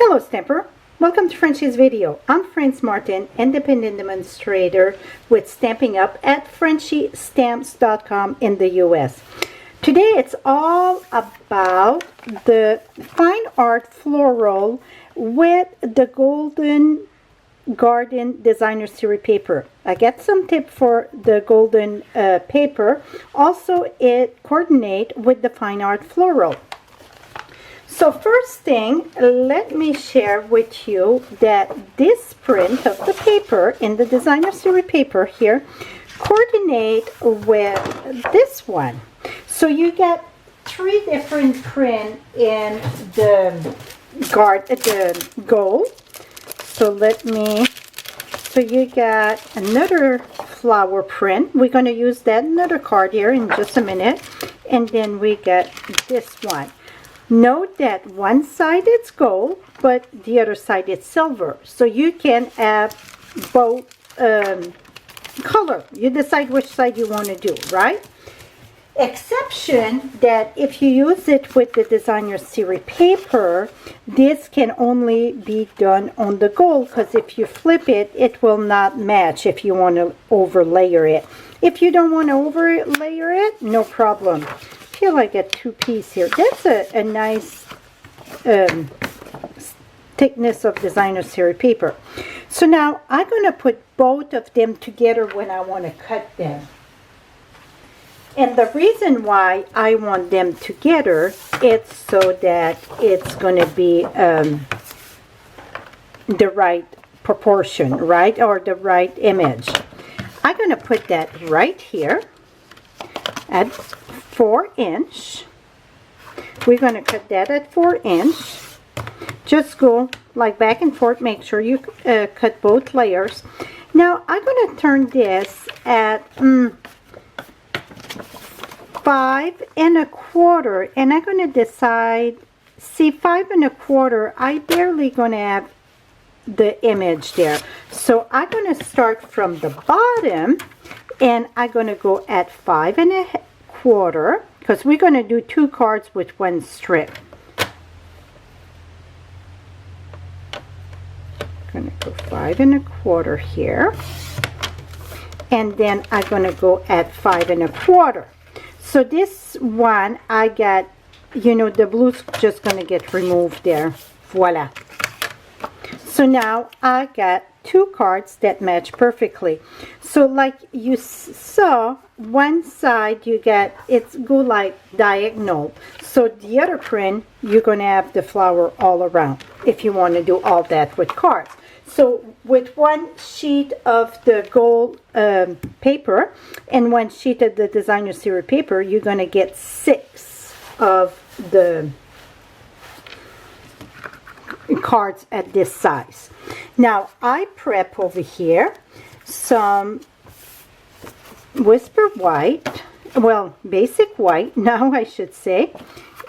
Hello Stamper, welcome to Frenchie's video. I'm Frances Martin, independent demonstrator with Stamping Up at frenchiestamps.com in the US. Today it's all about the fine art floral with the Golden Garden Designer Series paper. I got some tip for the golden paper. Also, it coordinates with the fine art floral. So first thing, let me share with you that this print of the paper in the Designer Series paper here coordinate with this one. So you get three different print in the gold. So you got another flower print. We're going to use that another card here in just a minute. And then we get this one. Note that one side it's gold, but the other side it's silver. So you can have both color. You decide which side you want to do, right? Exception that if you use it with the Designer Series paper, this can only be done on the gold, because if you flip it, it will not match if you want to overlayer it. If you don't want to overlayer it, no problem. I feel like I get two pieces here. That's a nice thickness of Designer Series paper. So now I'm going to put both of them together when I want to cut them. And the reason why I want them together is so that it's going to be the right proportion, right? Or the right image. I'm going to put that right here at 4 inch. We're going to cut that at 4 inch. Just go like back and forth. Make sure you cut both layers. Now I'm going to turn this at 5 1/4, and I'm going to decide. See, 5 1/4. I barely going to have the image there. So I'm going to start from the bottom, and I'm going to go at 5 1/4, because we're going to do 2 cards with 1 strip. I'm going to go 5 1/4 here, and then I'm going to go at 5 1/4. So this one I got, you know, the blue's just going to get removed there. Voila. So now I got 2 cards that match perfectly. So like you saw, one side you get, it's go like diagonal. So the other print, you're going to have the flower all around if you want to do all that with cards. So with one sheet of the gold paper and one sheet of the Designer Series paper, you're going to get 6 of the cards at this size. Now I prep over here some Whisper White, well, basic white now I should say,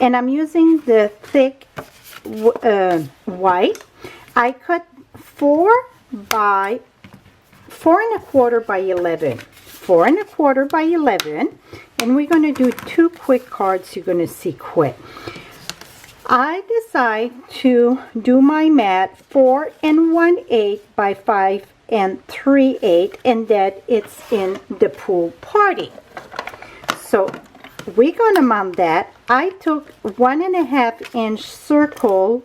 and I'm using the thick white. I cut 4 1/4 by 11, 4 1/4 by 11, and we're going to do 2 quick cards. You're going to see quick. I decide to do my mat 4 1/8 by 5 3/8, and that it's in the pool party. So we're going to mount that. I took 1.5 inch circle.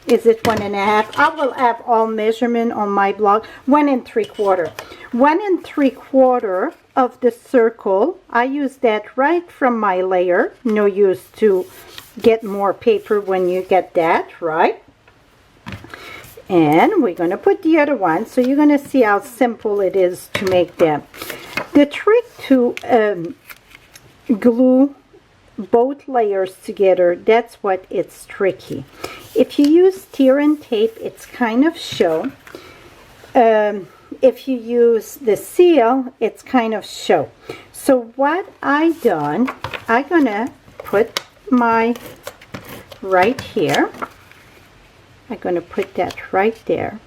Is it 1.5? I will have all measurement on my blog. 1 3/4. 1 3/4 of the circle. I use that right from my layer. No use to get more paper when you get that, right? And we're going to put the other one. So you're going to see how simple it is to make them. The trick to glue both layers together, that's what it's tricky. If you use tear and tape, it's kind of show. If you use the seal, it's kind of show. So what I done, I'm gonna put my right here. I'm gonna put that right there,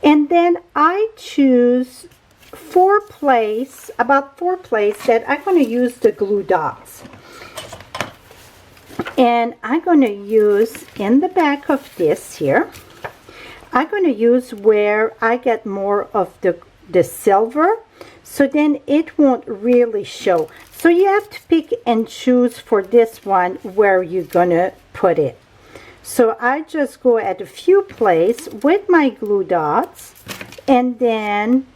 and then I choose 4 places, about 4 places that I'm gonna use the glue dots. And I'm going to use in the back of this here, I'm going to use where I get more of the silver, so then it won't really show. So you have to pick and choose for this one where you're going to put it. So I just go at a few places with my glue dots, and then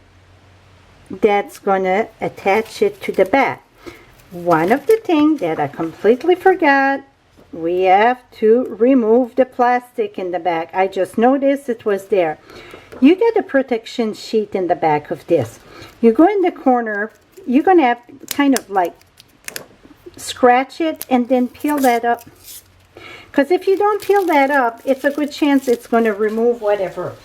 that's going to attach it to the back. One of the things that I completely forgot, we have to remove the plastic in the back. I just noticed it was there. You get a protection sheet in the back of this. You go in the corner, you're going to have kind of like scratch it and then peel that up. Because if you don't peel that up, it's a good chance it's going to remove whatever.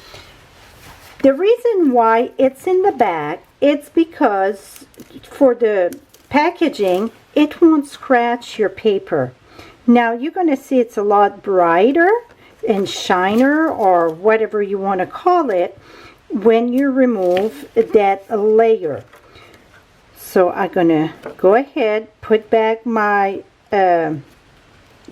The reason why it's in the back, it's because for the packaging, it won't scratch your paper. Now you're going to see it's a lot brighter and shiner, or whatever you want to call it, when you remove that layer. So I'm going to go ahead, put back my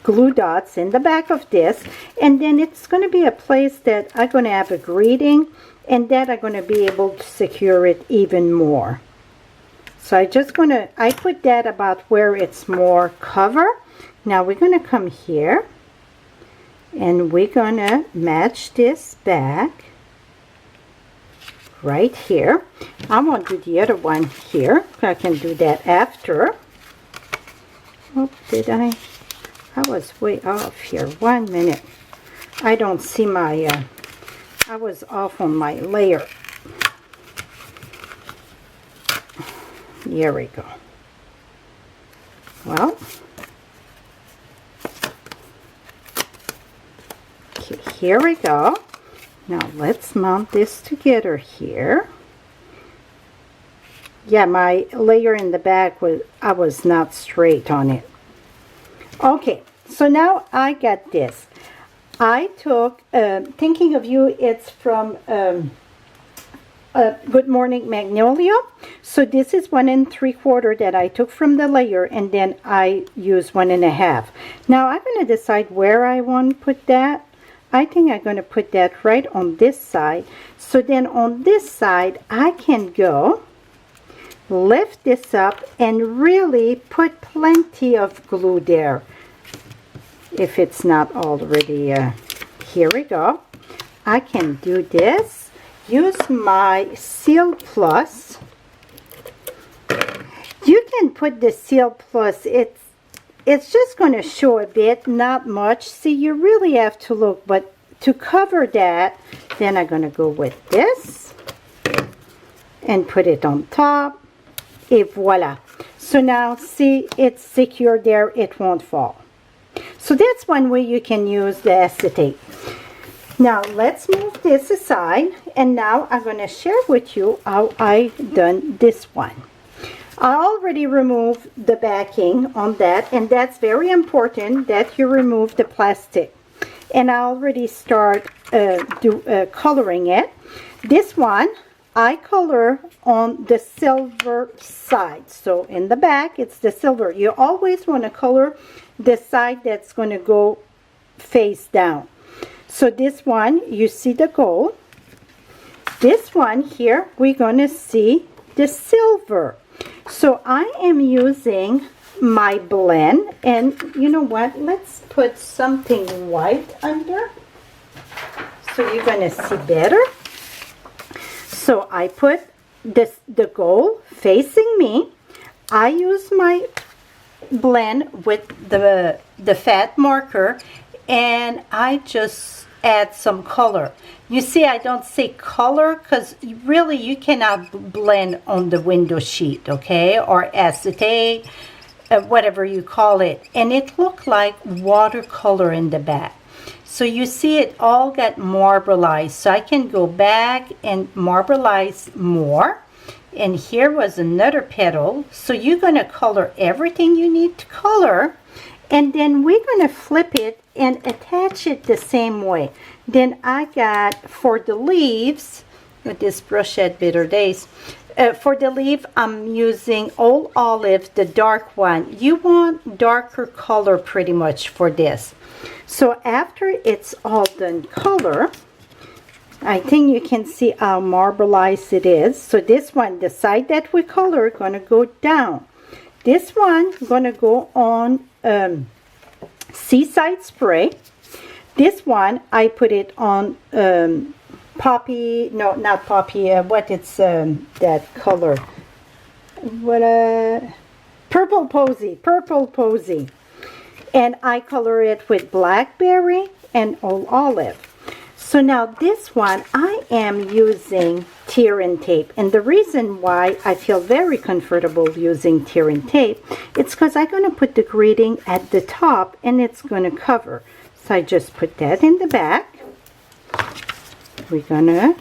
glue dots in the back of this, and then it's going to be a place that I'm going to have a greeting, and that I'm going to be able to secure it even more. So I put that about where it's more cover. Now we're going to come here and we're going to match this back right here. I won't do the other one here. I can do that after. Oh, did I? I was way off here. 1 minute. I don't see my, I was off on my layer. Here we go. Well, okay, here we go. Now let's mount this together here. Yeah, my layer in the back I was not straight on it. Okay, so now I got this. I took Thinking of You, it's from Good Morning Magnolia. So this is 1 3/4 that I took from the layer, and then I use 1 1/2. Now I'm going to decide where I want to put that. I think I'm going to put that right on this side. So then on this side I can go lift this up and really put plenty of glue there, if it's not already here we go. I can do this, use my Seal Plus. You can put the Seal Plus, it's just going to show a bit, not much. See, you really have to look, but to cover that, then I'm going to go with this and put it on top. Et voila. So now see, it's secure there, it won't fall. So that's one way you can use the acetate. Now let's move this aside, and now I'm going to share with you how I done this one. I already removed the backing on that, and that's very important that you remove the plastic. And I already start coloring it. This one I color on the silver side. So in the back it's the silver. You always want to color the side that's going to go face down. So this one, you see the gold. This one here, we're going to see the silver. So I am using my blend, and you know what, let's put something white under so you're going to see better. So I put the gold facing me. I use my blend with the fat marker, and I just add some color. You see, I don't say color because really you cannot blend on the window sheet, okay, or acetate, whatever you call it, and it looked like watercolor in the back. So you see it all got marbleized, so I can go back and marbleize more. And here was another petal. So you're going to color everything you need to color, and then we're going to flip it and attach it the same way. Then I got, for the leaves, with this brush had better days, For the leaf, I'm using Old Olive, the dark one. You want darker color pretty much for this. So after it's all done color, I think you can see how marbleized it is. So this one, the side that we color, gonna go down. This one gonna go on Seaside Spray. This one, I put it on Poppy, no, not Poppy, what it's that color, what Purple Posy, and I color it with Blackberry and Old Olive. So now this one I am using tear and tape, and the reason why I feel very comfortable using tear and tape, it's because I'm going to put the greeting at the top and it's going to cover. So I just put that in the back. We're gonna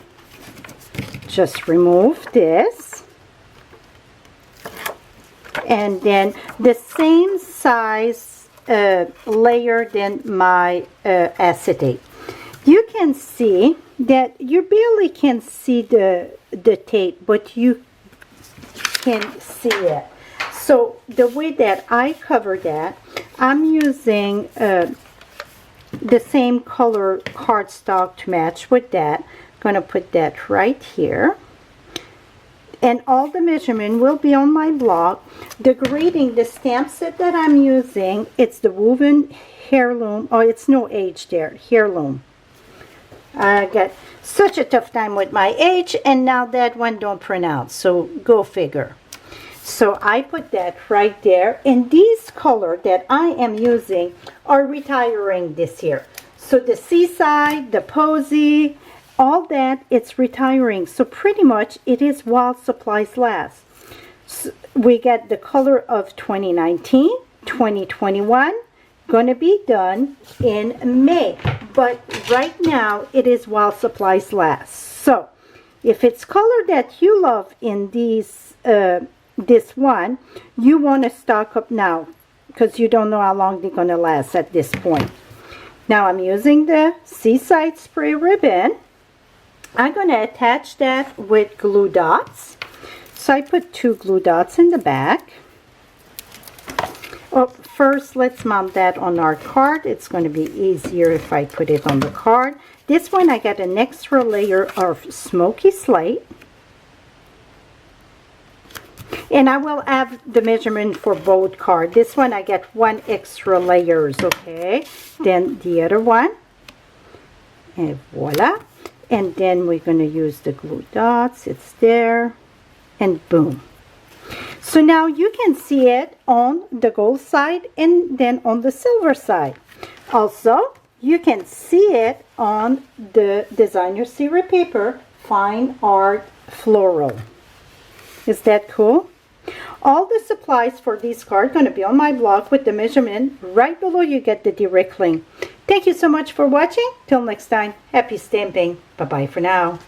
just remove this, and then the same size layer than my acetate. You can see that you barely can see the tape, but you can see it. So the way that I cover that, I'm using the same color cardstock to match with that. I'm going to put that right here. And all the measurement will be on my blog. The greeting, the stamp set that I'm using, it's the woven heirloom. Oh, it's no age there. Heirloom. I got such a tough time with my age, and now that one don't pronounce. So go figure. So I put that right there, and these color that I am using are retiring this year. So the Seaside, the Posy, all that, it's retiring. So pretty much it is while supplies last. So we get the color of 2019, 2021, gonna be done in May. But right now it is while supplies last. So if it's color that you love in these this one, you want to stock up now because you don't know how long they're going to last at this point. Now I'm using the Seaside Spray ribbon. I'm going to attach that with glue dots. So I put 2 glue dots in the back. Oh, first let's mount that on our card. It's going to be easier if I put it on the card. This one I got an extra layer of smoky slate. And I will have the measurement for both cards. This one I get 1 extra layers, okay? Then the other one. And voila. And then we're going to use the glue dots. It's there. And boom. So now you can see it on the gold side and then on the silver side. Also, you can see it on the designer series paper, Fine Art Floral. Is that cool? All the supplies for these cards are going to be on my blog with the measurement. Right below you get the direct link. Thank you so much for watching. Till next time, happy stamping. Bye-bye for now.